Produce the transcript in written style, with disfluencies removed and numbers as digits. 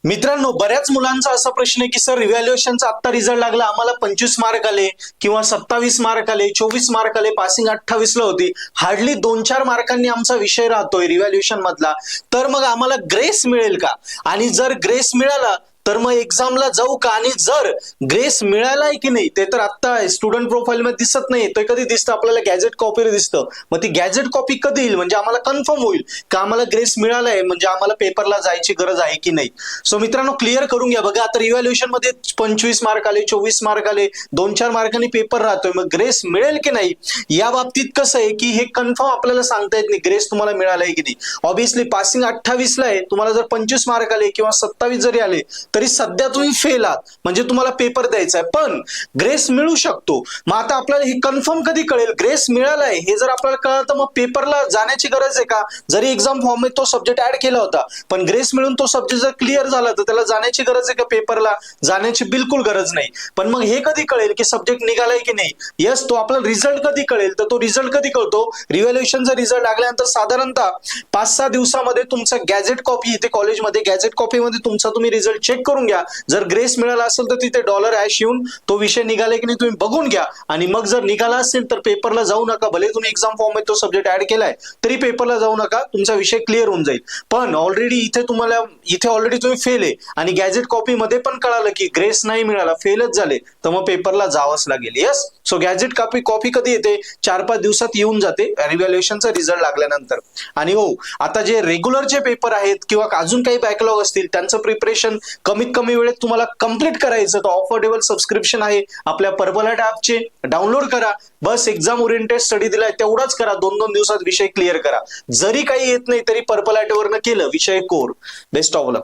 मित्रांनो, बऱ्याच मुलांचा असा प्रश्न आहे की सर रिव्हॅल्युएशनचा आत्ता रिझल्ट लागला, आम्हाला 25 मार्क आले किंवा 27 मार्क आले, 24 मार्क आले, पासिंग 28 ला होती, हार्डली 2-4 मार्कांनी आमचा विषय राहतोय रिव्हॅल्युएशन मधला, तर मग आम्हाला ग्रेस मिळेल का? आणि जर ग्रेस मिळाला तर मग एक्झामला जाऊ का? आणि जर ग्रेस मिळालाय की नाही ते तर आता स्टुडंट प्रोफाईल मध्ये दिसत नाही, ते कधी दिसतं आपल्याला गॅजेट कॉपीवर दिसतं. मग ती गॅजेट कॉपी कधी येईल म्हणजे आम्हाला कन्फर्म होईल का आम्हाला ग्रेस मिळालाय, म्हणजे आम्हाला पेपरला जायची गरज आहे की नाही. सो मित्रांनो, क्लिअर करून घ्या. बघा, आता रिव्हॅल्युएशन मध्ये 25 मार्क आले, 24 मार्क आले, 2-4 मार्कांनी पेपर राहतोय, मग ग्रेस मिळेल की नाही या बाबतीत कसं आहे की हे कन्फर्म आपल्याला सांगता येत नाही ग्रेस तुम्हाला मिळालाय की नाही. ऑब्व्हियसली पासिंग 28 ला आहे, तुम्हाला जर 25 मार्क आले किंवा 27 जरी आले तरी सध्या तुम्ही फेल आहात, म्हणजे तुम्हाला पेपर द्यायचा आहे, पण ग्रेस मिळू शकतो. मग आता आपल्याला हे कन्फर्म कधी कळेल ग्रेस मिळालाय हे जर आपल्याला कळलं तर मग पेपरला जाण्याची गरज आहे का? जरी एक्झाम फॉर्म मध्ये तो सब्जेक्ट ऍड केला होता पण ग्रेस मिळून तो सब्जेक्ट जर क्लिअर झाला तर त्याला जाण्याची गरज आहे का? पेपरला जाण्याची बिलकुल गरज नाही. पण मग हे कधी कळेल की सब्जेक्ट निघालाय की नाही? यस, तो आपला रिझल्ट कधी कळेल? तर तो रिझल्ट कधी कळतो? रिव्हॅल्युएशनचा रिझल्ट लागल्यानंतर साधारणतः 5-6 दिवसामध्ये तुमचा गॅजेट कॉपी इथे कॉलेजमध्ये गॅजेट कॉपीमध्ये तुमचा तुम्ही रिझल्ट चेक करून घ्या. जर ग्रेस मिळाला असेल तर तिथे $# येऊन तो विषय निघालाय की नाही तुम्ही बघून घ्या. आणि मग जर निघाला असेल तर पेपरला जाऊ नका, भले तुम्ही एक्झाम फॉर्म मध्ये तो सब्जेक्ट ऍड केलाय तरी पेपरला जाऊ नका, तुमचा विषय क्लिअर होऊन जाईल. पण ऑलरेडी इथे ऑलरेडी तुम्ही फेल आहे आणि गॅजेट कॉपी मध्ये पण कळालं की ग्रेस नाही मिळाला, फेलच झाले, तर मग पेपरला जावंच लागेल. यस, सो गॅजेट कॉपी कधी येते? 4-5 दिवसात येऊन जाते रिव्हॅल्युएशनचा रिझल्ट लागल्यानंतर. आणि हो, आता जे रेग्युलरचे पेपर आहेत किंवा अजून काही बॅकलॉग असतील त्यांचं प्रिपरेशन कमीत कमी वेळेत तुम्हाला कंप्लीट करायचं तर ऑफोर्डेबल सबस्क्रिप्शन आहे आपल्या पर्पल हॅट ॲपचे, डाउनलोड करा. बस एक्झाम ओरिएंटेड स्टडी दिलाय तेवढाच करा, 2-2 दिवसात विषय क्लिअर करा. जरी काही येत नाही तरी पर्पल हॅट वरनं केलं विषय कोर. Best of luck.